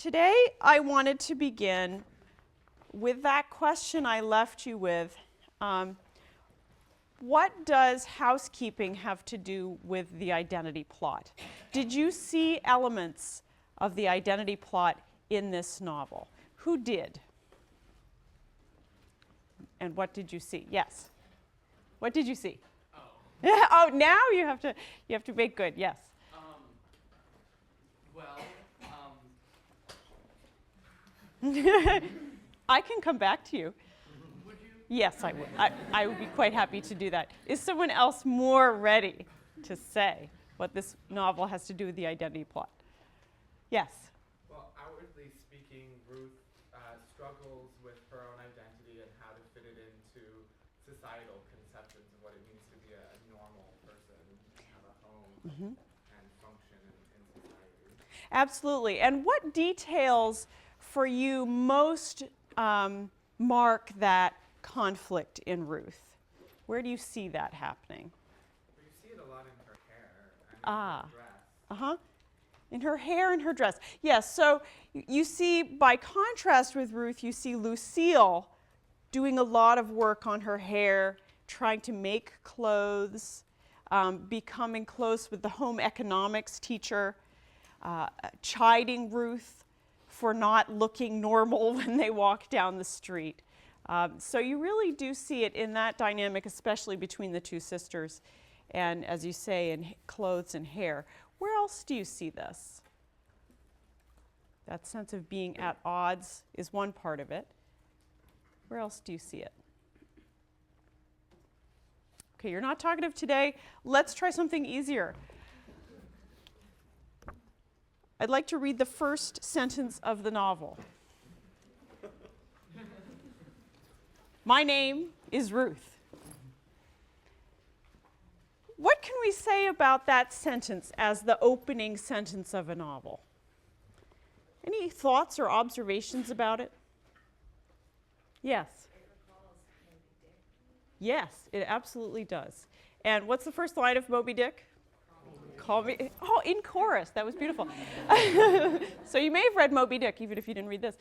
Today I wanted to begin with that question I left you with. What does housekeeping have to do with the identity plot? Did you see elements of the identity plot in this novel? Who did? And what did you see? Yes. What did you see? Oh. Oh, now you have to make good. Yes. I can come back to you. Would you? Yes, I would. I would be quite happy to do that. Is someone else more ready to say what this novel has to do with the identity plot? Yes. Well, outwardly speaking, Ruth struggles with her own identity and how to fit it into societal conceptions of what it means to be a normal person, have a home, and function in society. Absolutely. And what details for you most mark that conflict in Ruth? Where do you see that happening? Well, you see it a lot in her hair and her dress. In her hair and her dress. Yes, so you see, by contrast with Ruth, you see Lucille doing a lot of work on her hair, trying to make clothes, becoming close with the home economics teacher, chiding Ruth for not looking normal when they walk down the street. So you really do see it in that dynamic, especially between the two sisters, and as you say, in clothes and hair. Where else do you see this? That sense of being at odds is one part of it. Where else do you see it? Okay, you're not talkative today. Let's try something easier. I'd like to read the first sentence of the novel. My name is Ruth. What can we say about that sentence as the opening sentence of a novel? Any thoughts or observations about it? Yes. It recalls Moby Dick. Yes, it absolutely does. And what's the first line of Moby Dick? Call me. Oh, in chorus. That was beautiful. So you may have read Moby Dick, even if you didn't read this.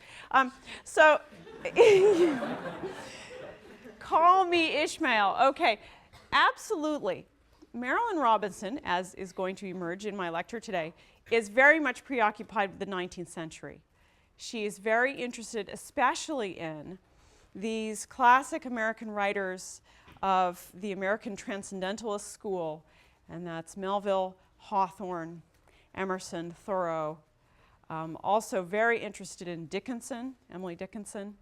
Call me Ishmael. Okay, absolutely. Marilynne Robinson, as is going to emerge in my lecture today, is very much preoccupied with the 19th century. She is very interested, especially in these classic American writers of the American Transcendentalist school, and that's Melville, Hawthorne, Emerson, Thoreau. Also very interested in Dickinson, Emily Dickinson.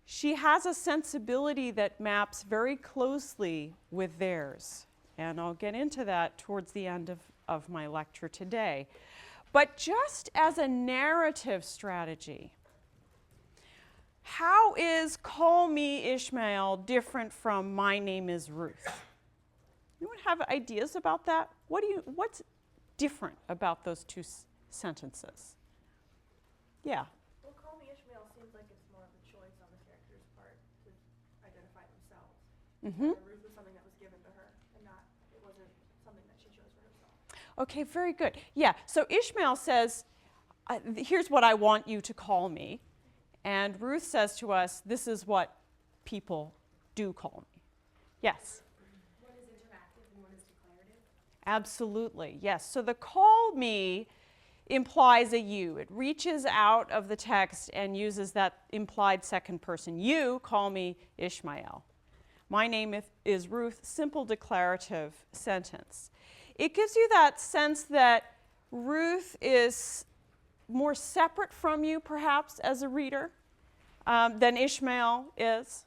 She has a sensibility that maps very closely with theirs, and I'll get into that towards the end of my lecture today. But just as a narrative strategy, how is Call Me Ishmael different from My Name is Ruth? Anyone have ideas about that? What's different about those two sentences? Yeah. Well, Call Me Ishmael seems like it's more of a choice on the character's part to identify themselves. Ruth was something that was given to her, and it wasn't something that she chose for herself. Okay, very good. Yeah, so Ishmael says, here's what I want you to call me. And Ruth says to us, this is what people do call me. Yes? One is interactive and one is declarative. Absolutely, yes. So the call me implies a you. It reaches out of the text and uses that implied second person. You call me Ishmael. My name is Ruth, simple declarative sentence. It gives you that sense that Ruth is more separate from you, perhaps, as a reader, than Ishmael is.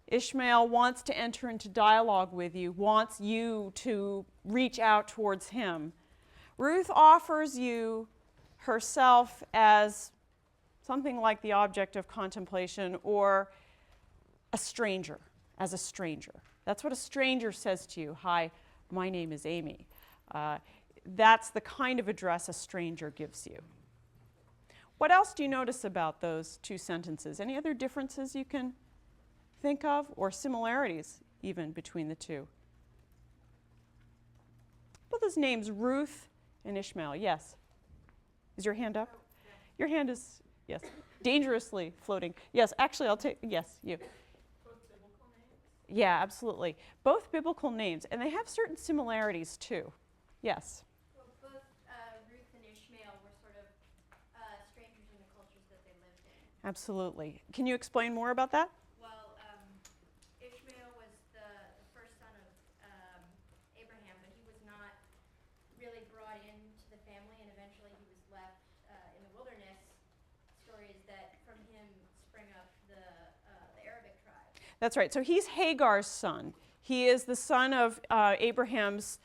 Ishmael wants to enter into dialogue with you, wants you to reach out towards him. Ruth offers you herself as something like the object of contemplation or a stranger, as a stranger. That's what a stranger says to you. Hi, my name is Amy. That's the kind of address a stranger gives you. What else do you notice about those two sentences? Any other differences you can think of, or similarities even between the two? Both those names, Ruth and Ishmael. Yes? Is your hand up? Your hand is, yes, dangerously floating. Yes, actually, I'll take, yes, you. Both biblical names? Yeah, absolutely. Both biblical names, and they have certain similarities too. Yes. Well, both Ruth and Ishmael were sort of strangers in the cultures that they lived in. Absolutely. Can you explain more about that? Well, Ishmael was the first son of Abraham, but he was not really brought into the family, and eventually he was left in the wilderness. Story is that from him sprang up the Arabic tribe. That's right. So he's Hagar's son. He is the son of Abraham's,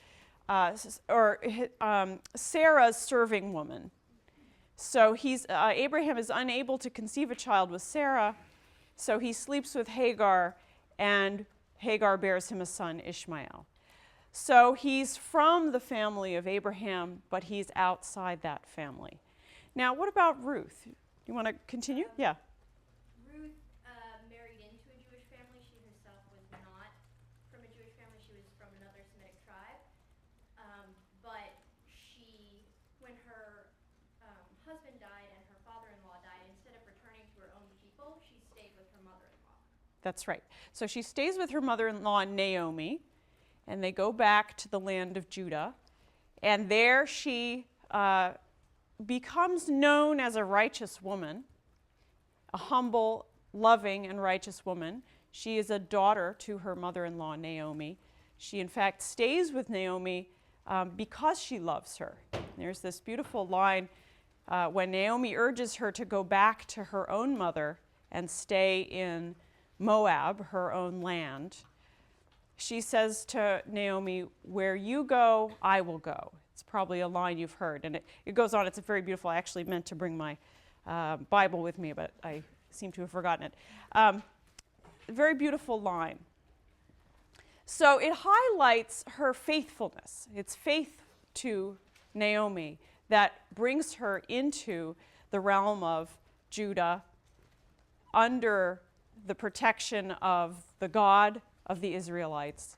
Sarah's serving woman. So Abraham is unable to conceive a child with Sarah, so he sleeps with Hagar, and Hagar bears him a son, Ishmael. So he's from the family of Abraham, but he's outside that family. Now, what about Ruth? You want to continue? Yeah. Ruth married into a Jewish family. She herself was not from a Jewish family. She was from another Semitic tribe. But when her husband died and her father-in-law died, instead of returning to her own people, she stayed with her mother-in-law. That's right. So she stays with her mother-in-law, Naomi, and they go back to the land of Judah. And there she becomes known as a righteous woman, a humble, loving, and righteous woman. She is a daughter to her mother-in-law, Naomi. She, in fact, stays with Naomi because she loves her. There's this beautiful line when Naomi urges her to go back to her own mother and stay in Moab, her own land. She says to Naomi, "Where you go, I will go." It's probably a line you've heard. And it goes on. It's very beautiful. I actually meant to bring my Bible with me, but I seem to have forgotten it. Very beautiful line. So it highlights her faithfulness. It's faith to Naomi that brings her into the realm of Judah under the protection of the God of the Israelites,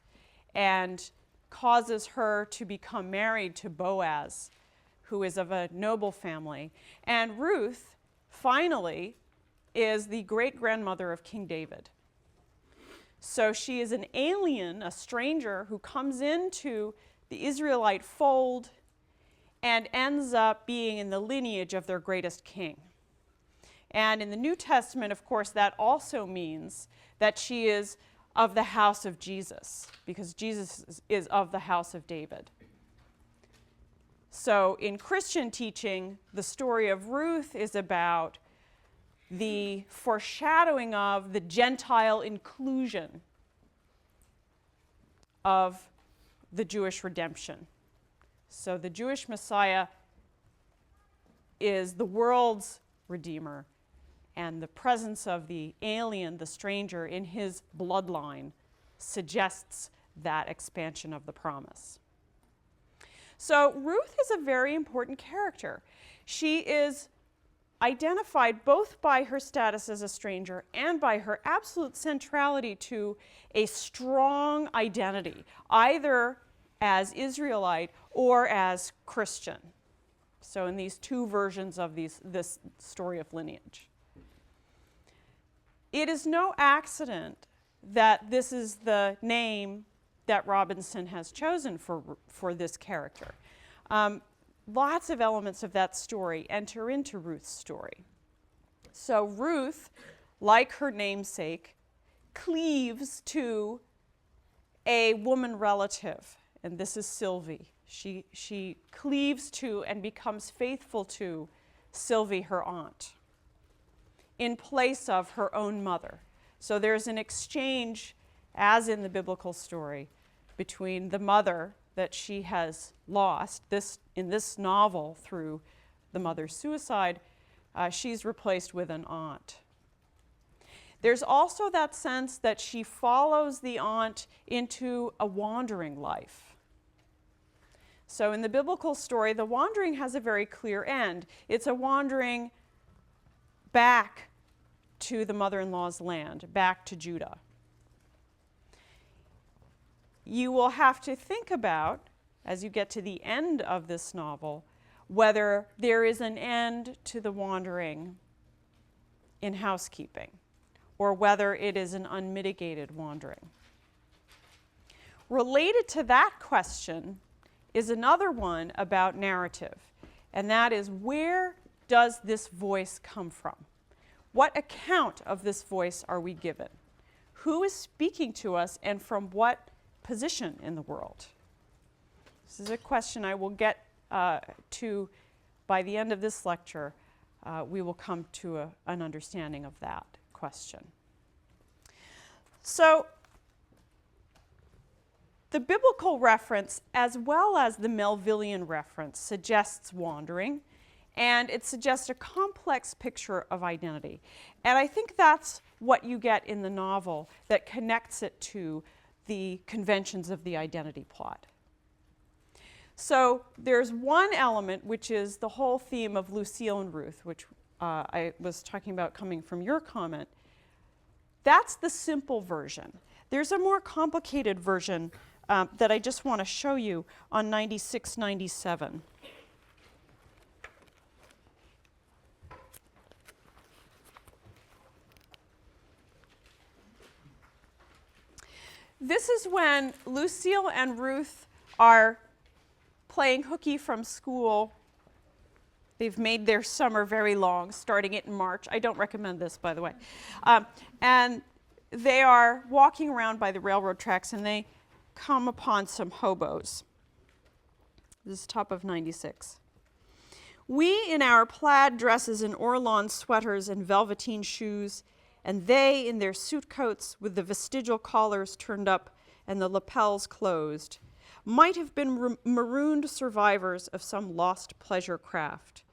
and causes her to become married to Boaz, who is of a noble family. And Ruth, finally, is the great-grandmother of King David. So she is an alien, a stranger, who comes into the Israelite fold and ends up being in the lineage of their greatest king. And in the New Testament, of course, that also means that she is of the house of Jesus, because Jesus is of the house of David. So in Christian teaching, the story of Ruth is about the foreshadowing of the Gentile inclusion of the Jewish redemption. So the Jewish Messiah is the world's Redeemer, and the presence of the alien, the stranger, in his bloodline suggests that expansion of the promise. So Ruth is a very important character. She is identified both by her status as a stranger and by her absolute centrality to a strong identity, either as Israelite or as Christian. So in these two versions of this story of lineage. It is no accident that this is the name that Robinson has chosen for this character. Lots of elements of that story enter into Ruth's story. So Ruth, like her namesake, cleaves to a woman relative, and this is Sylvie. She cleaves to and becomes faithful to Sylvie, her aunt, in place of her own mother. So there's an exchange, as in the biblical story, between the mother that she has lost. In this novel, through the mother's suicide, she's replaced with an aunt. There's also that sense that she follows the aunt into a wandering life. So in the biblical story, the wandering has a very clear end. It's a wandering back to the mother-in-law's land, back to Judah. You will have to think about, as you get to the end of this novel, whether there is an end to the wandering in housekeeping, or whether it is an unmitigated wandering. Related to that question is another one about narrative, and that is, where does this voice come from? What account of this voice are we given? Who is speaking to us, and from what position in the world? This is a question I will get to by the end of this lecture. We will come to an understanding of that question. So, the biblical reference, as well as the Melvillian reference, suggests wandering, and it suggests a complex picture of identity. And I think that's what you get in the novel that connects it to the conventions of the identity plot. So there's one element, which is the whole theme of Lucille and Ruth, which I was talking about coming from your comment. That's the simple version. There's a more complicated version that I just want to show you on 96, 97. This is when Lucille and Ruth are playing hooky from school. They've made their summer very long, starting it in March. I don't recommend this, by the way. And they are walking around by the railroad tracks, and they come upon some hobos. This is top of 96. We in our plaid dresses and Orlon sweaters and velveteen shoes, and they in their suit coats with the vestigial collars turned up and the lapels closed, might have been marooned survivors of some lost pleasure craft.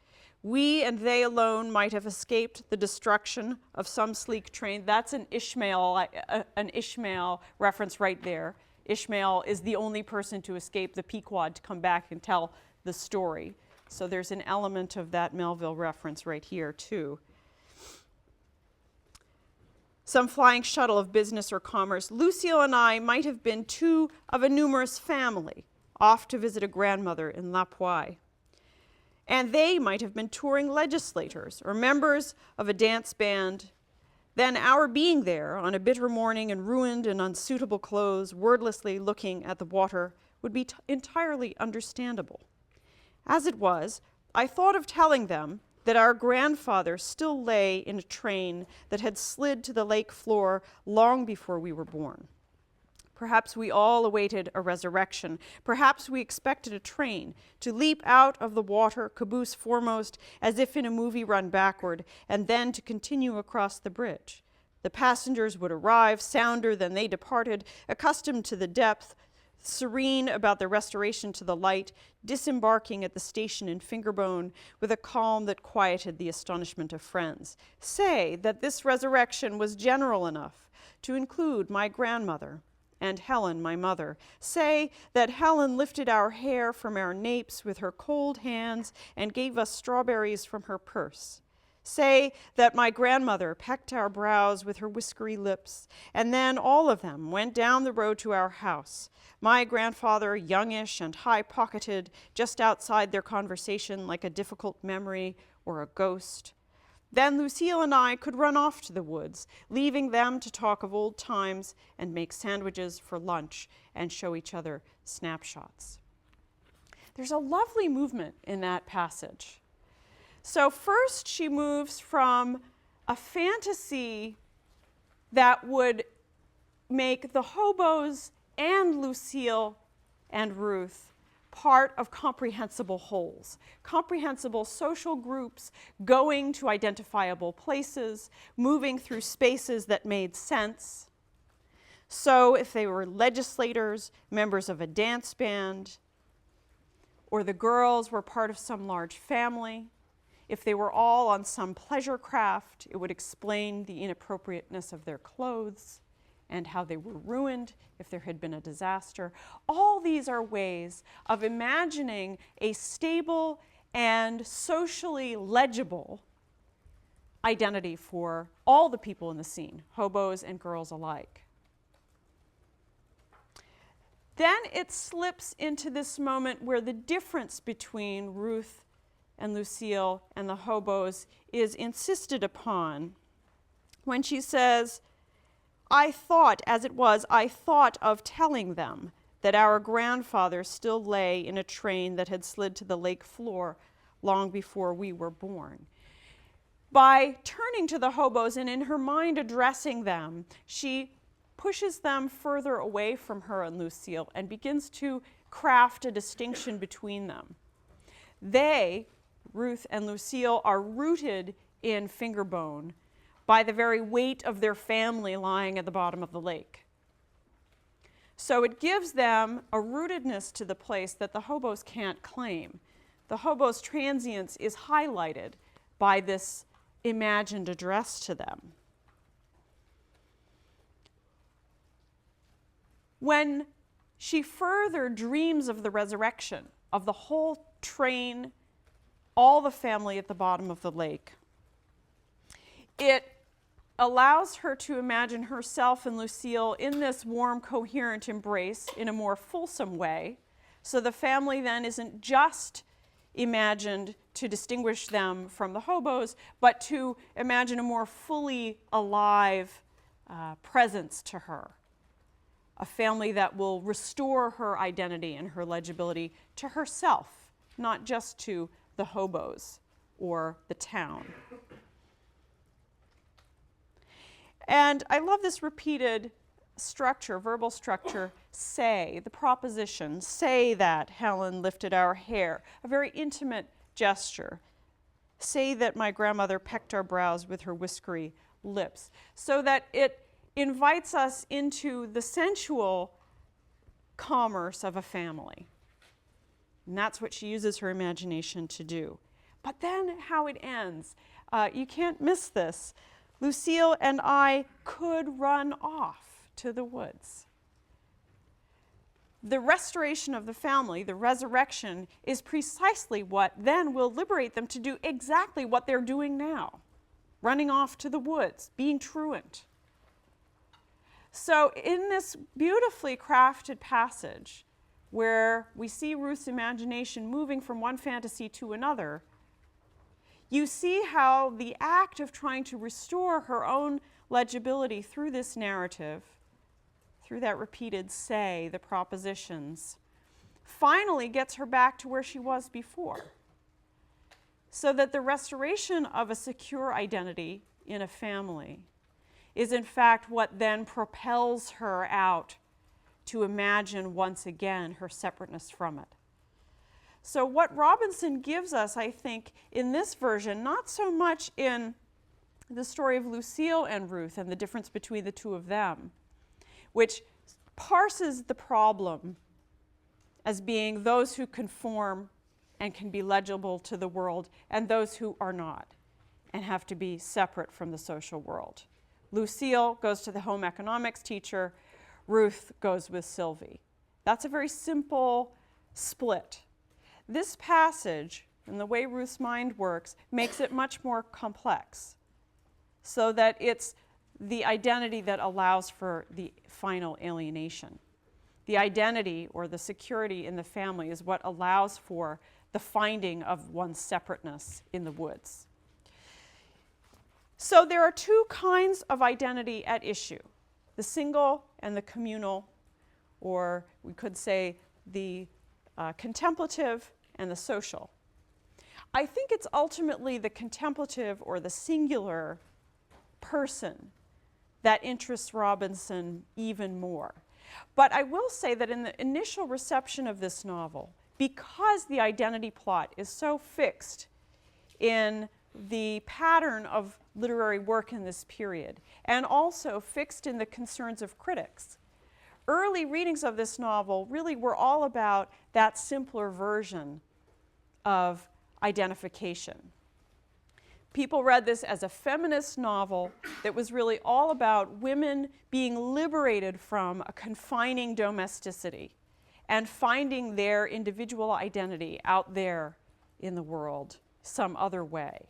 We and they alone might have escaped the destruction of some sleek train. That's an Ishmael reference right there. Ishmael is the only person to escape the Pequod to come back and tell the story. So there's an element of that Melville reference right here, too. Some flying shuttle of business or commerce. Lucille and I might have been two of a numerous family, off to visit a grandmother in La Poille. And they might have been touring legislators or members of a dance band. Then our being there on a bitter morning in ruined and unsuitable clothes, wordlessly looking at the water, would be entirely understandable. As it was, I thought of telling them that our grandfather still lay in a train that had slid to the lake floor long before we were born. Perhaps we all awaited a resurrection. Perhaps we expected a train to leap out of the water, caboose foremost, as if in a movie run backward, and then to continue across the bridge. The passengers would arrive, sounder than they departed, accustomed to the depth, serene about the restoration to the light, disembarking at the station in Fingerbone with a calm that quieted the astonishment of friends. Say that this resurrection was general enough to include my grandmother and Helen, my mother. Say that Helen lifted our hair from our napes with her cold hands and gave us strawberries from her purse. Say that my grandmother pecked our brows with her whiskery lips, and then all of them went down the road to our house. My grandfather, youngish and high-pocketed, just outside their conversation like a difficult memory or a ghost. Then Lucille and I could run off to the woods, leaving them to talk of old times and make sandwiches for lunch and show each other snapshots. There's a lovely movement in that passage. So first she moves from a fantasy that would make the hobos and Lucille and Ruth part of comprehensible wholes, comprehensible social groups going to identifiable places, moving through spaces that made sense. So if they were legislators, members of a dance band, or the girls were part of some large family, if they were all on some pleasure craft, it would explain the inappropriateness of their clothes and how they were ruined if there had been a disaster. All these are ways of imagining a stable and socially legible identity for all the people in the scene, hobos and girls alike. Then it slips into this moment where the difference between Ruth and Lucille and the hobos is insisted upon when she says, I thought of telling them that our grandfather still lay in a train that had slid to the lake floor long before we were born. By turning to the hobos and in her mind addressing them, she pushes them further away from her and Lucille and begins to craft a distinction between them. They, Ruth and Lucille, are rooted in Fingerbone by the very weight of their family lying at the bottom of the lake. So it gives them a rootedness to the place that the hobos can't claim. The hobos' transience is highlighted by this imagined address to them. When she further dreams of the resurrection of the whole train, all the family at the bottom of the lake, it allows her to imagine herself and Lucille in this warm, coherent embrace in a more fulsome way. So the family then isn't just imagined to distinguish them from the hobos, but to imagine a more fully alive presence to her. A family that will restore her identity and her legibility to herself, not just to the hobos or the town. And I love this repeated structure, verbal structure, say, the proposition, say that Helen lifted our hair, a very intimate gesture. Say that my grandmother pecked our brows with her whiskery lips, so that it invites us into the sensual commerce of a family. And that's what she uses her imagination to do. But then how it ends, you can't miss this. Lucille and I could run off to the woods. The restoration of the family, the resurrection, is precisely what then will liberate them to do exactly what they're doing now, running off to the woods, being truant. So in this beautifully crafted passage, where we see Ruth's imagination moving from one fantasy to another, you see how the act of trying to restore her own legibility through this narrative, through that repeated say, the propositions, finally gets her back to where she was before. So that the restoration of a secure identity in a family is in fact what then propels her out to imagine once again her separateness from it. So what Robinson gives us, I think, in this version, not so much in the story of Lucille and Ruth and the difference between the two of them, which parses the problem as being those who conform and can be legible to the world and those who are not and have to be separate from the social world. Lucille goes to the home economics teacher. Ruth goes with Sylvie. That's a very simple split. This passage, and the way Ruth's mind works, makes it much more complex, so that it's the identity that allows for the final alienation. The identity or the security in the family is what allows for the finding of one's separateness in the woods. So there are two kinds of identity at issue, the single and the communal, or we could say the contemplative and the social. I think it's ultimately the contemplative or the singular person that interests Robinson even more. But I will say that in the initial reception of this novel, because the identity plot is so fixed in the pattern of literary work in this period, and also fixed in the concerns of critics, early readings of this novel really were all about that simpler version of identification. People read this as a feminist novel that was really all about women being liberated from a confining domesticity and finding their individual identity out there in the world some other way.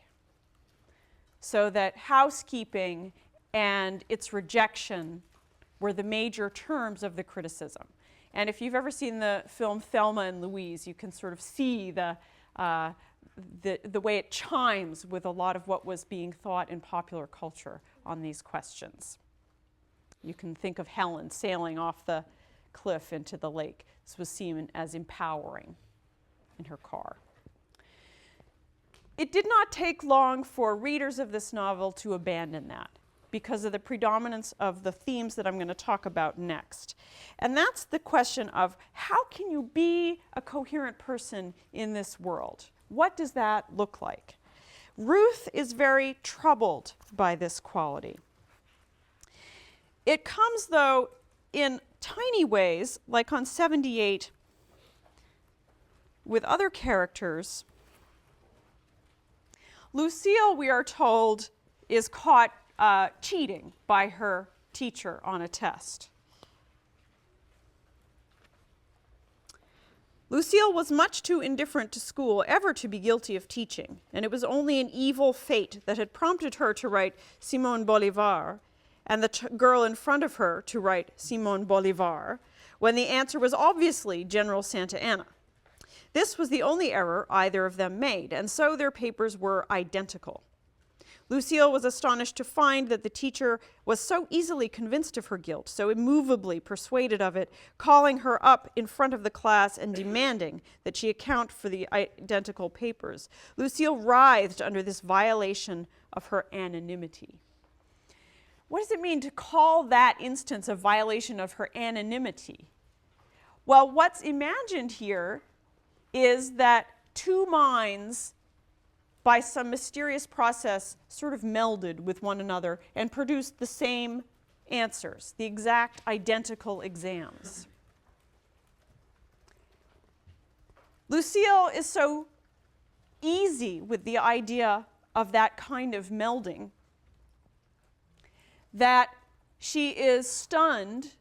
So that housekeeping and its rejection were the major terms of the criticism. And if you've ever seen the film Thelma and Louise, you can sort of see the the way it chimes with a lot of what was being thought in popular culture on these questions. You can think of Helen sailing off the cliff into the lake. This was seen as empowering in her car. It did not take long for readers of this novel to abandon that because of the predominance of the themes that I'm going to talk about next. And that's the question of how can you be a coherent person in this world? What does that look like? Ruth is very troubled by this quality. It comes, though, in tiny ways, like on 78 with other characters. Lucille, we are told, is caught cheating by her teacher on a test. Lucille was much too indifferent to school ever to be guilty of teaching, and it was only an evil fate that had prompted her to write Simón Bolívar and the girl in front of her to write Simón Bolívar, when the answer was obviously General Santa Anna. This was the only error either of them made, and so their papers were identical. Lucille was astonished to find that the teacher was so easily convinced of her guilt, so immovably persuaded of it, calling her up in front of the class and demanding that she account for the identical papers. Lucille writhed under this violation of her anonymity. What does it mean to call that instance a violation of her anonymity? Well, what's imagined here is that two minds, by some mysterious process, sort of melded with one another and produced the same answers, the exact identical exams. Lucille is so easy with the idea of that kind of melding that she is stunned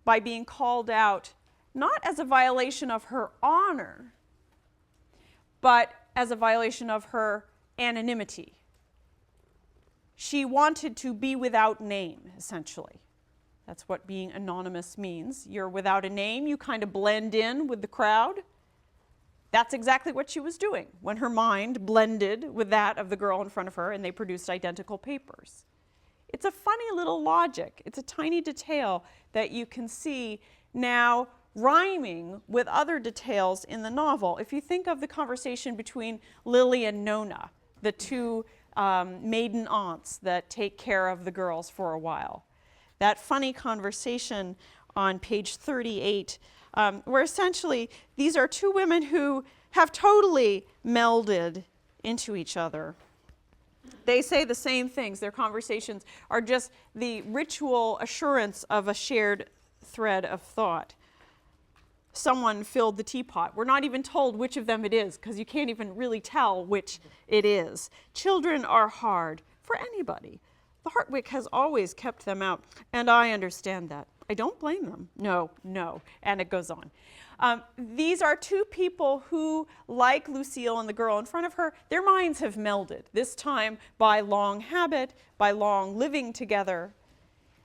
by being called out, not as a violation of her honor, but as a violation of her anonymity. She wanted to be without name, essentially. That's what being anonymous means. You're without a name, you kind of blend in with the crowd. That's exactly what she was doing when her mind blended with that of the girl in front of her and they produced identical papers. It's a funny little logic. It's a tiny detail that you can see now rhyming with other details in the novel. If you think of the conversation between Lily and Nona, the two maiden aunts that take care of the girls for a while. That funny conversation on page 38, where essentially these are two women who have totally melded into each other. They say the same things. Their conversations are just the ritual assurance of a shared thread of thought. Someone filled the teapot. We're not even told which of them it is because you can't even really tell which it is. Children are hard for anybody. The Hartwick has always kept them out, and I understand that. I don't blame them. No, and it goes on. These are two people who, like Lucille and the girl in front of her, their minds have melded, this time by long habit, by long living together,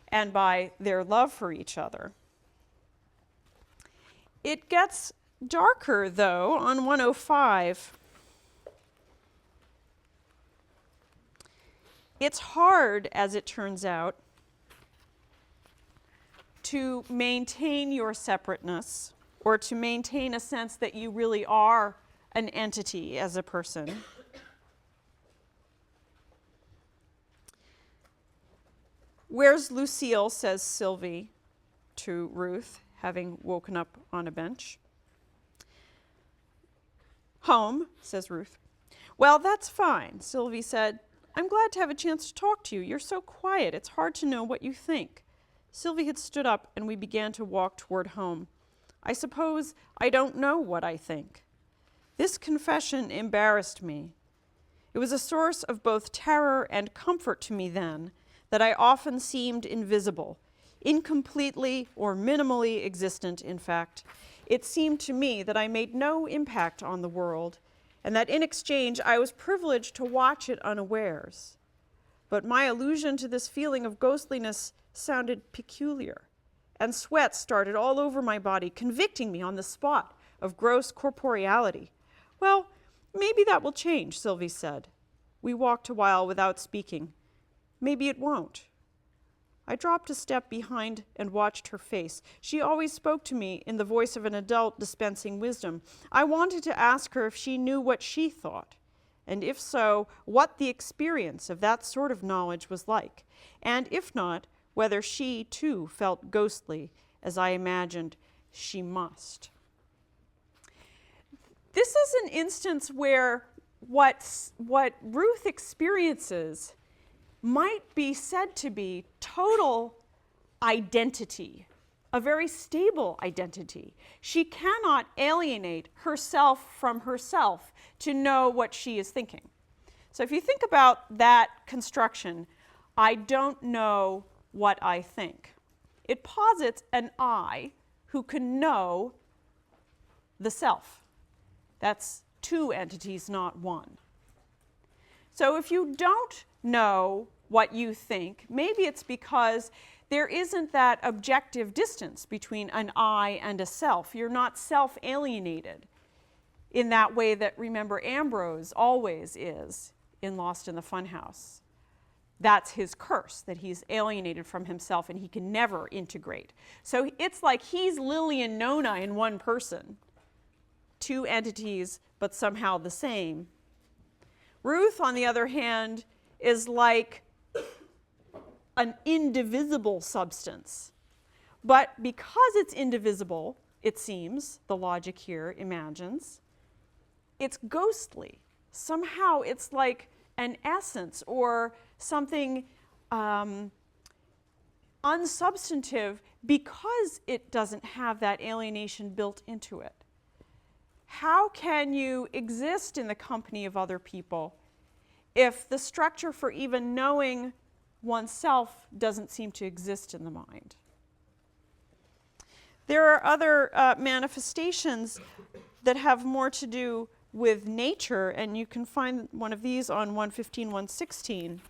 and by their love for each other. It gets darker, though, on 105. It's hard, as it turns out, to maintain your separateness or to maintain a sense that you really are an entity as a person. Where's Lucille, says Sylvie to Ruth, having woken up on a bench. Home, says Ruth. Well, that's fine, Sylvie said. I'm glad to have a chance to talk to you. You're so quiet. It's hard to know what you think. Sylvie had stood up and we began to walk toward home. I suppose I don't know what I think. This confession embarrassed me. It was a source of both terror and comfort to me then that I often seemed invisible, incompletely or minimally existent, in fact. It seemed to me that I made no impact on the world, and that in exchange I was privileged to watch it unawares. But my allusion to this feeling of ghostliness sounded peculiar, and sweat started all over my body, convicting me on the spot of gross corporeality. Well, Maybe that will change, Sylvie said. We walked a while without speaking. Maybe it won't. I dropped a step behind and watched her face. She always spoke to me in the voice of an adult dispensing wisdom. I wanted to ask her if she knew what she thought, and if so, what the experience of that sort of knowledge was like, and if not, whether she, too, felt ghostly, as I imagined she must. This is an instance where what Ruth experiences might be said to be total identity, a very stable identity. She cannot alienate herself from herself to know what she is thinking. So if you think about that construction, I don't know what I think. It posits an I who can know the self. That's two entities, not one. So if you don't know what you think, maybe it's because there isn't that objective distance between an I and a self. You're not self-alienated in that way that, remember, Ambrose always is in Lost in the Funhouse. That's his curse, that he's alienated from himself and he can never integrate. So it's like he's Lily and Nona in one person. Two entities, but somehow the same. Ruth, on the other hand, is like an indivisible substance. But because it's indivisible, it seems, the logic here imagines, it's ghostly. Somehow it's like an essence or something unsubstantive because it doesn't have that alienation built into it. How can you exist in the company of other people if the structure for even knowing oneself doesn't seem to exist in the mind? There are other manifestations that have more to do with nature, and you can find one of these on 115, 116.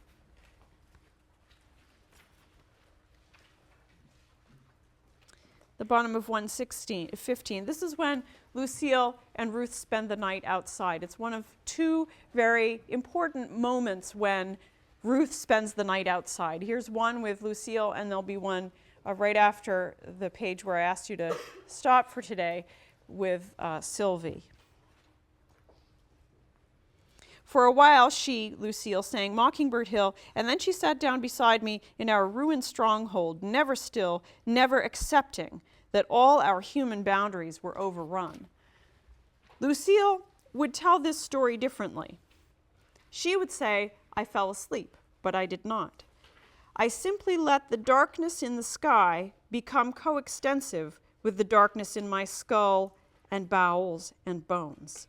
The bottom of 115. This is when Lucille and Ruth spend the night outside. It's one of two very important moments when Ruth spends the night outside. Here's one with Lucille, and there'll be one right after the page where I asked you to stop for today with Sylvie. For a while she, Lucille, sang Mockingbird Hill, and then she sat down beside me in our ruined stronghold, never still, never accepting that all our human boundaries were overrun. Lucille would tell this story differently. She would say, I fell asleep, but I did not. I simply let the darkness in the sky become coextensive with the darkness in my skull and bowels and bones.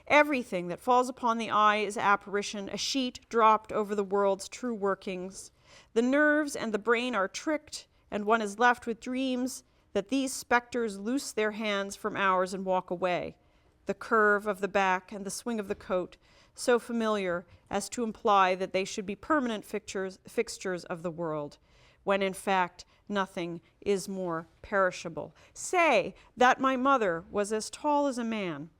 Everything that falls upon the eye is apparition, a sheet dropped over the world's true workings. The nerves and the brain are tricked, and one is left with dreams that these specters loose their hands from ours and walk away. The curve of the back and the swing of the coat, so familiar as to imply that they should be permanent fixtures of the world, when in fact nothing is more perishable. Say that my mother was as tall as a man,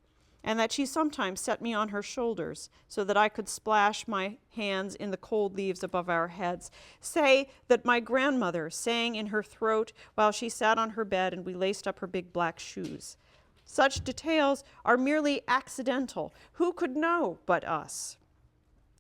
and that she sometimes set me on her shoulders so that I could splash my hands in the cold leaves above our heads. Say that my grandmother sang in her throat while she sat on her bed and we laced up her big black shoes. Such details are merely accidental. Who could know but us?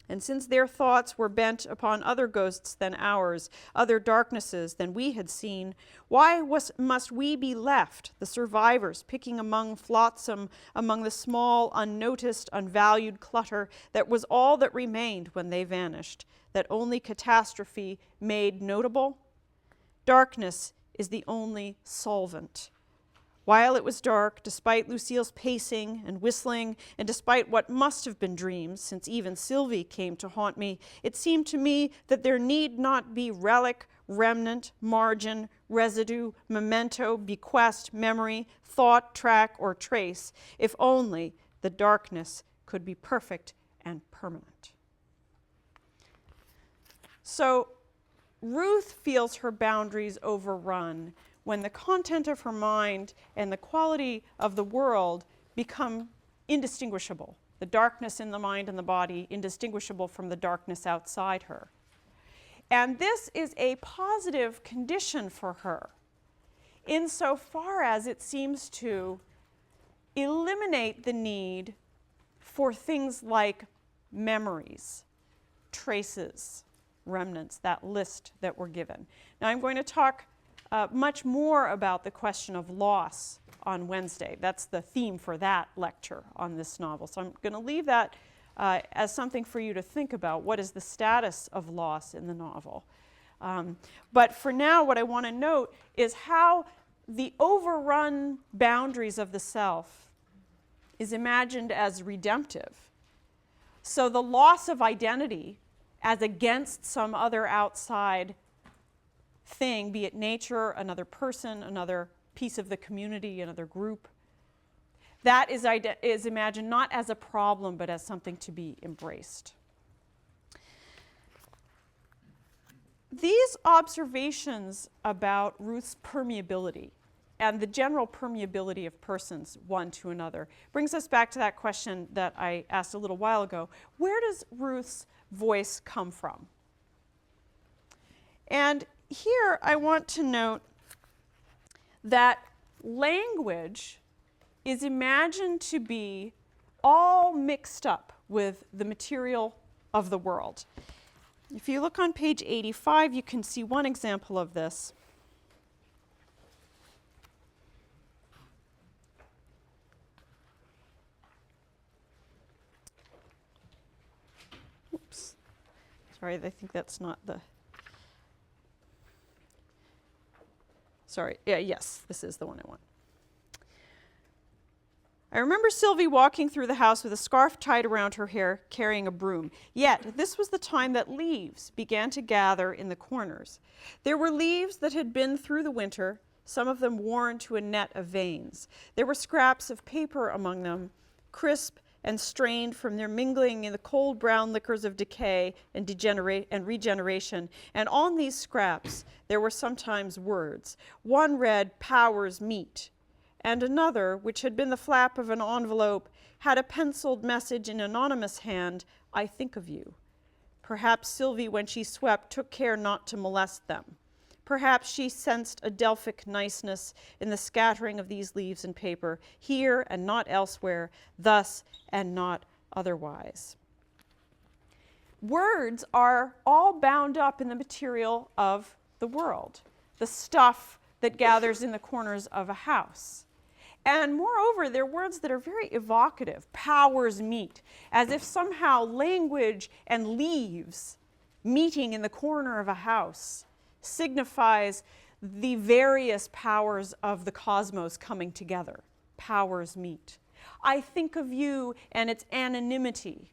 And since their thoughts were bent upon other ghosts than ours, other darknesses than we had seen, why must we be left, the survivors, picking among flotsam, among the small, unnoticed, unvalued clutter that was all that remained when they vanished, that only catastrophe made notable? Darkness is the only solvent. While it was dark, despite Lucille's pacing and whistling, and despite what must have been dreams, since even Sylvie came to haunt me, it seemed to me that there need not be relic, remnant, margin, residue, memento, bequest, memory, thought, track, or trace, if only the darkness could be perfect and permanent. So Ruth feels her boundaries overrun when the content of her mind and the quality of the world become indistinguishable. the darkness in the mind and the body indistinguishable from the darkness outside her. And this is a positive condition for her, insofar as it seems to eliminate the need for things like memories, traces, remnants, that list that we're given. Now I'm going to talk much more about the question of loss on Wednesday. That's the theme for that lecture on this novel. So I'm going to leave that as something for you to think about. What is the status of loss in the novel? But for now, what I want to note is how the overrun boundaries of the self is imagined as redemptive. So the loss of identity as against some other outside thing, be it nature, another person, another piece of the community, another group, that is imagined not as a problem, but as something to be embraced. These observations about Ruth's permeability and the general permeability of persons one to another brings us back to that question that I asked a little while ago. Where does Ruth's voice come from? And here I want to note that language is imagined to be all mixed up with the material of the world. If you look on page 85, you can see one example of this. Oops. Sorry, I think that's not the... Sorry, yes, this is the one I want. I remember Sylvie walking through the house with a scarf tied around her hair, carrying a broom. Yet, this was the time that leaves began to gather in the corners. There were leaves that had been through the winter, some of them worn to a net of veins. There were scraps of paper among them, crisp and strained from their mingling in the cold brown liquors of decay and regeneration. And on these scraps, there were sometimes words. One read, "Powers meet," and another, which had been the flap of an envelope, had a penciled message in anonymous hand, "I think of you." Perhaps Sylvie, when she swept, took care not to molest them. Perhaps she sensed a Delphic niceness in the scattering of these leaves and paper, here and not elsewhere, thus and not otherwise. Words are all bound up in the material of the world, the stuff that gathers in the corners of a house. And moreover, they're words that are very evocative. Powers meet, as if somehow language and leaves meeting in the corner of a house signifies the various powers of the cosmos coming together. Powers meet. I think of you and its anonymity,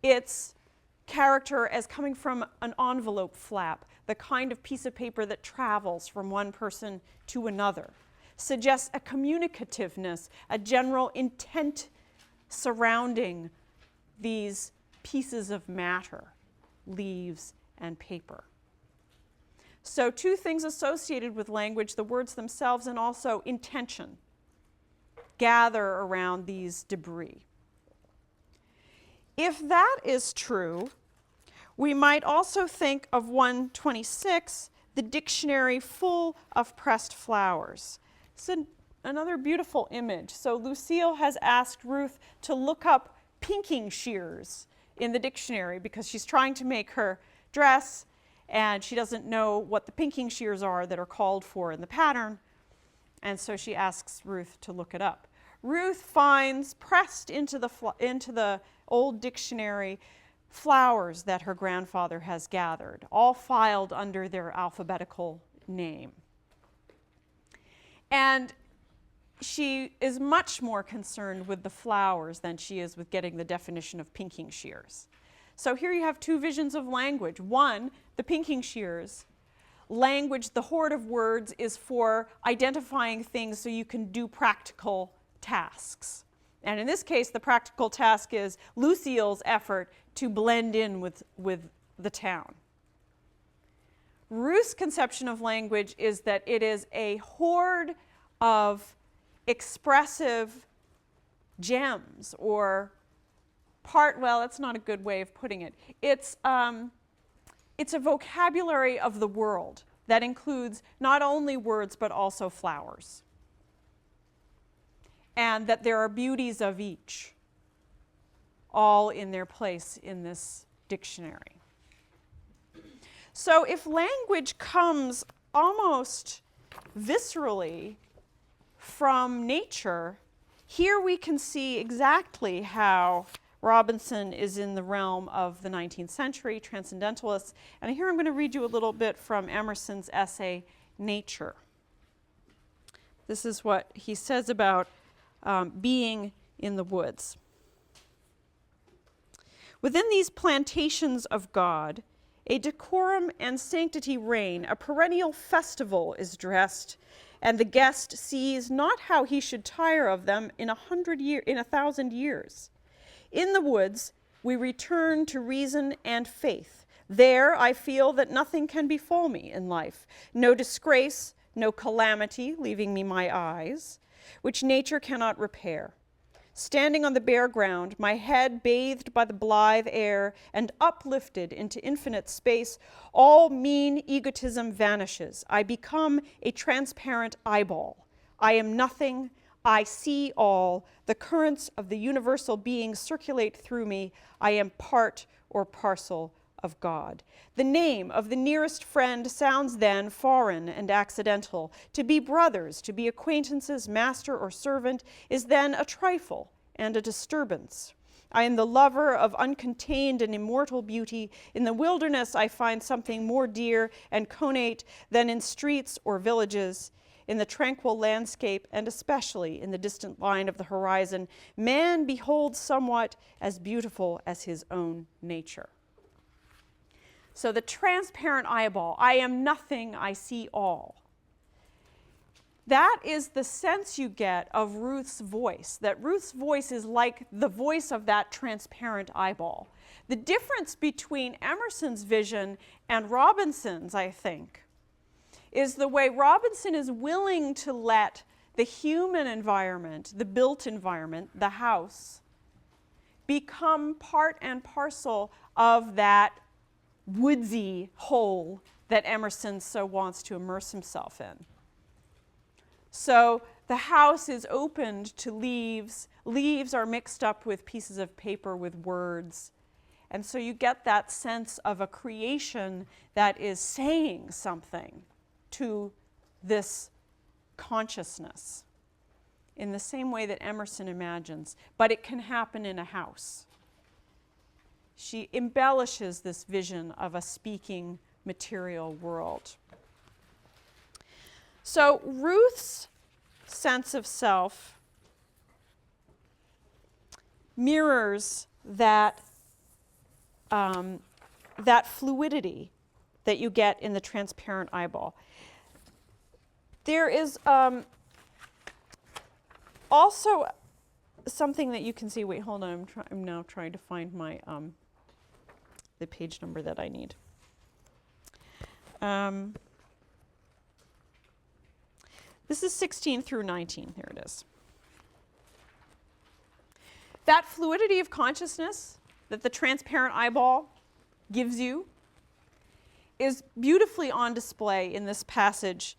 its character as coming from an envelope flap, the kind of piece of paper that travels from one person to another, suggests a communicativeness, a general intent surrounding these pieces of matter, leaves and paper. So two things associated with language, the words themselves and also intention, gather around these debris. If that is true, we might also think of 126, the dictionary full of pressed flowers. It's another beautiful image. So Lucille has asked Ruth to look up pinking shears in the dictionary because she's trying to make her dress and she doesn't know what the pinking shears are that are called for in the pattern. And so she asks Ruth to look it up. Ruth finds pressed into the old dictionary flowers that her grandfather has gathered, all filed under their alphabetical name. And she is much more concerned with the flowers than she is with getting the definition of pinking shears. So here you have two visions of language. One, the pinking shears. Language, the hoard of words, is for identifying things so you can do practical tasks. And in this case, the practical task is Lucille's effort to blend in with the town. Ruth's conception of language is that it is a hoard of expressive gems or well, that's not a good way of putting it. It's a vocabulary of the world that includes not only words but also flowers. And that there are beauties of each, all in their place in this dictionary. So if language comes almost viscerally from nature, here we can see exactly how Robinson is in the realm of the 19th century, transcendentalists. And here I'm going to read you a little bit from Emerson's essay, Nature. This is what he says about being in the woods. Within these plantations of God, a decorum and sanctity reign, a perennial festival is dressed, and the guest sees not how he should tire of them in 1,000 years. In the woods, we return to reason and faith. There I feel that nothing can befall me in life, no disgrace, no calamity leaving me my eyes, which nature cannot repair. Standing on the bare ground, my head bathed by the blithe air and uplifted into infinite space, all mean egotism vanishes. I become a transparent eyeball. I am nothing. I see all. The currents of the universal being circulate through me. I am part or parcel of God. The name of the nearest friend sounds then foreign and accidental. To be brothers, to be acquaintances, master or servant, is then a trifle and a disturbance. I am the lover of uncontained and immortal beauty. In the wilderness I find something more dear and connate than in streets or villages. In the tranquil landscape, and especially in the distant line of the horizon, man beholds somewhat as beautiful as his own nature. So the transparent eyeball, I am nothing, I see all. That is the sense you get of Ruth's voice, that Ruth's voice is like the voice of that transparent eyeball. The difference between Emerson's vision and Robinson's, I think, is the way Robinson is willing to let the human environment, the built environment, the house, become part and parcel of that woodsy whole that Emerson so wants to immerse himself in. So the house is opened to leaves. Leaves are mixed up with pieces of paper with words. And so you get that sense of a creation that is saying something to this consciousness in the same way that Emerson imagines, but it can happen in a house. She embellishes this vision of a speaking material world. So Ruth's sense of self mirrors that, that fluidity that you get in the transparent eyeball. There is also something that you can see. Wait, hold on. I'm now trying to find my the page number that I need. This is 16 through 19. There it is. That fluidity of consciousness that the transparent eyeball gives you is beautifully on display in this passage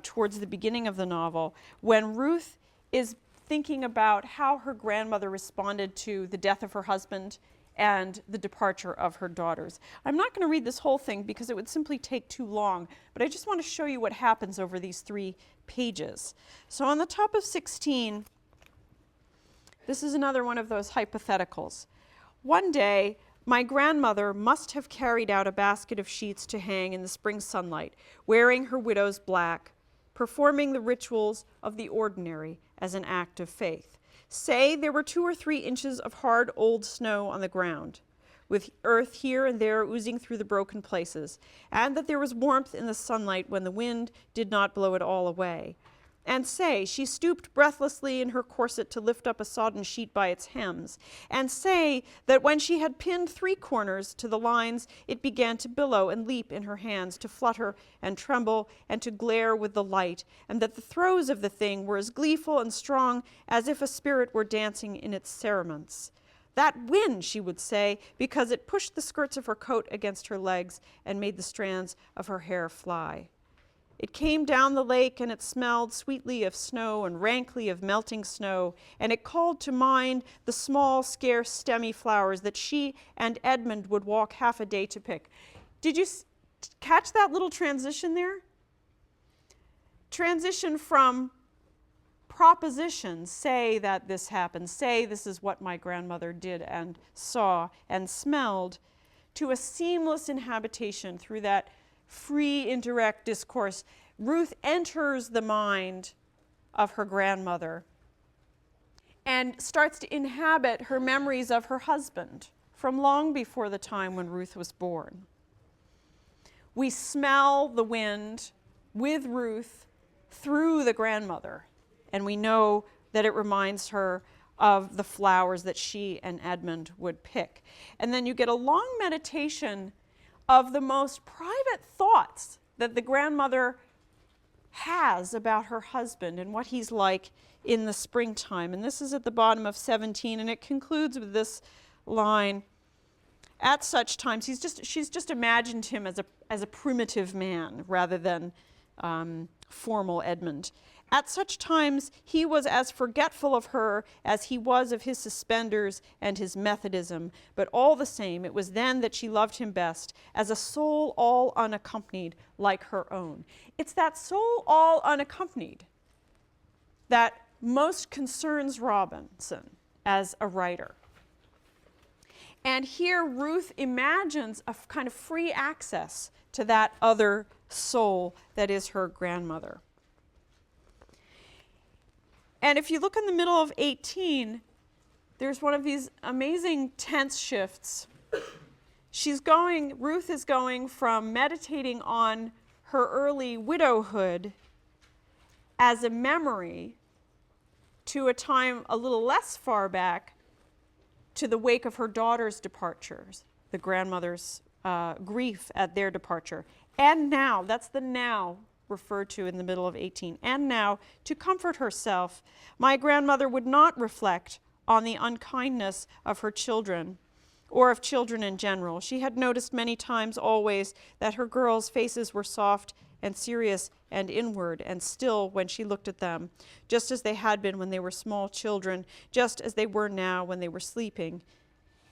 towards the beginning of the novel, when Ruth is thinking about how her grandmother responded to the death of her husband and the departure of her daughters. I'm not going to read this whole thing because it would simply take too long, but I just want to show you what happens over these 3 pages. So on the top of 16, this is another one of those hypotheticals. One day, my grandmother must have carried out a basket of sheets to hang in the spring sunlight, wearing her widow's black, performing the rituals of the ordinary as an act of faith. Say there were 2 or 3 inches of hard old snow on the ground, with earth here and there oozing through the broken places, and that there was warmth in the sunlight when the wind did not blow it all away. And say she stooped breathlessly in her corset to lift up a sodden sheet by its hems, and say that when she had pinned 3 corners to the lines, it began to billow and leap in her hands, to flutter and tremble and to glare with the light, and that the throes of the thing were as gleeful and strong as if a spirit were dancing in its cerements. That wind, she would say, because it pushed the skirts of her coat against her legs and made the strands of her hair fly. It came down the lake, and it smelled sweetly of snow and rankly of melting snow, and it called to mind the small, scarce, stemmy flowers that she and Edmund would walk half a day to pick. Did you catch that little transition there? Transition from propositions, say that this happened, say this is what my grandmother did and saw and smelled, to a seamless inhabitation through that free, indirect discourse. Ruth enters the mind of her grandmother and starts to inhabit her memories of her husband from long before the time when Ruth was born. We smell the wind with Ruth through the grandmother, and we know that it reminds her of the flowers that she and Edmund would pick. And then you get a long meditation of the most private thoughts that the grandmother has about her husband and what he's like in the springtime. And this is at the bottom of 17, and it concludes with this line. At such times, she's just imagined him as a primitive man rather than formal Edmund. At such times, he was as forgetful of her as he was of his suspenders and his Methodism, but all the same, it was then that she loved him best, as a soul all unaccompanied like her own. It's that soul all unaccompanied that most concerns Robinson as a writer. And here Ruth imagines a kind of free access to that other soul that is her grandmother. And if you look in the middle of 18, there's one of these amazing tense shifts. Ruth is going from meditating on her early widowhood as a memory to a time a little less far back, to the wake of her daughter's departures, the grandmother's grief at their departure. And now, that's the now referred to in the middle of 18. And now, to comfort herself, my grandmother would not reflect on the unkindness of her children, or of children in general. She had noticed many times always that her girls' faces were soft and serious and inward and still when she looked at them, just as they had been when they were small children, just as they were now when they were sleeping.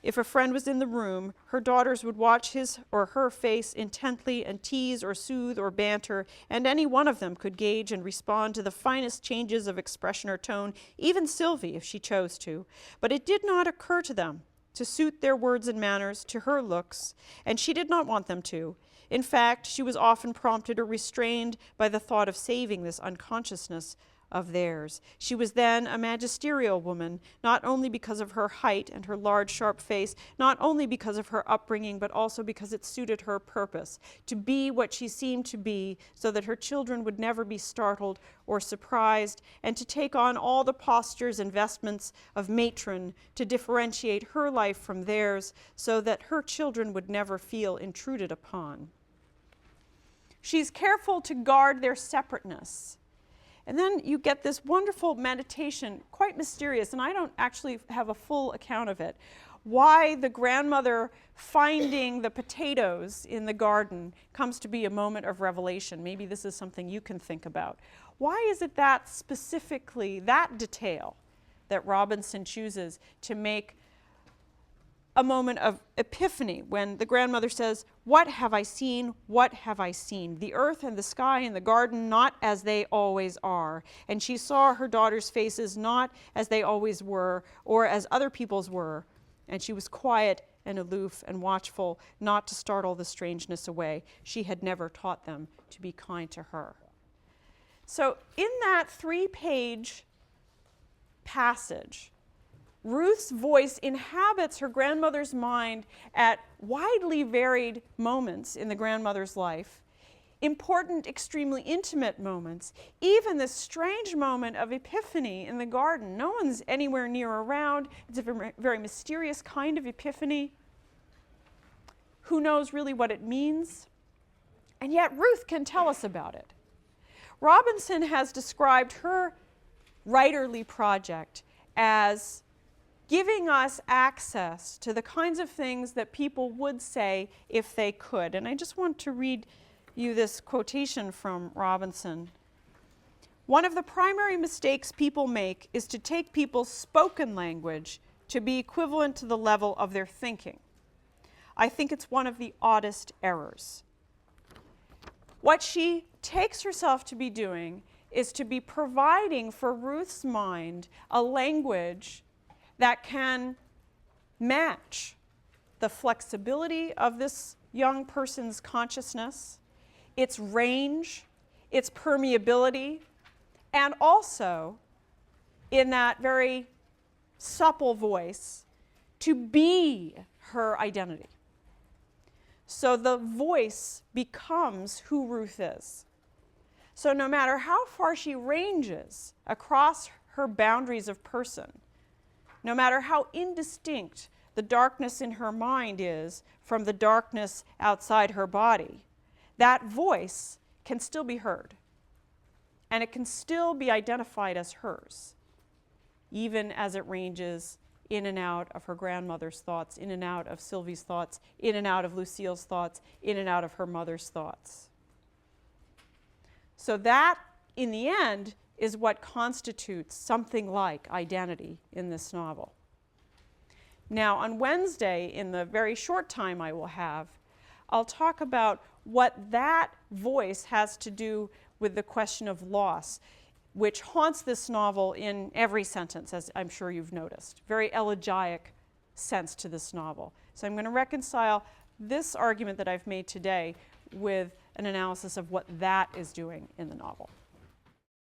If a friend was in the room, her daughters would watch his or her face intently and tease or soothe or banter, and any one of them could gauge and respond to the finest changes of expression or tone, even Sylvie, if she chose to. But it did not occur to them to suit their words and manners to her looks, and she did not want them to. In fact, she was often prompted or restrained by the thought of saving this unconsciousness of theirs. She was then a magisterial woman, not only because of her height and her large, sharp face, not only because of her upbringing, but also because it suited her purpose, to be what she seemed to be, so that her children would never be startled or surprised, and to take on all the postures and vestments of matron, to differentiate her life from theirs, so that her children would never feel intruded upon. She's careful to guard their separateness. And then you get this wonderful meditation, quite mysterious, and I don't actually have a full account of it, why the grandmother finding the potatoes in the garden comes to be a moment of revelation. Maybe this is something you can think about. Why is it that specifically, that detail, that Robinson chooses to make a moment of epiphany when the grandmother says, "What have I seen? What have I seen? The earth and the sky and the garden not as they always are." And she saw her daughters' faces not as they always were or as other people's were. And she was quiet and aloof and watchful, not to startle the strangeness away. She had never taught them to be kind to her. So in that 3-page passage, Ruth's voice inhabits her grandmother's mind at widely varied moments in the grandmother's life, important, extremely intimate moments, even this strange moment of epiphany in the garden. No one's anywhere near around. It's a very mysterious kind of epiphany. Who knows really what it means? And yet Ruth can tell us about it. Robinson has described her writerly project as giving us access to the kinds of things that people would say if they could. And I just want to read you this quotation from Robinson. One of the primary mistakes people make is to take people's spoken language to be equivalent to the level of their thinking. I think it's one of the oddest errors. What she takes herself to be doing is to be providing for Ruth's mind a language that can match the flexibility of this young person's consciousness, its range, its permeability, and also, in that very supple voice, to be her identity. So the voice becomes who Ruth is. So no matter how far she ranges across her boundaries of person, no matter how indistinct the darkness in her mind is from the darkness outside her body, that voice can still be heard. And it can still be identified as hers, even as it ranges in and out of her grandmother's thoughts, in and out of Sylvie's thoughts, in and out of Lucille's thoughts, in and out of her mother's thoughts. So that, in the end, is what constitutes something like identity in this novel. Now, on Wednesday, in the very short time I will have, I'll talk about what that voice has to do with the question of loss, which haunts this novel in every sentence, as I'm sure you've noticed. Very elegiac sense to this novel. So I'm going to reconcile this argument that I've made today with an analysis of what that is doing in the novel.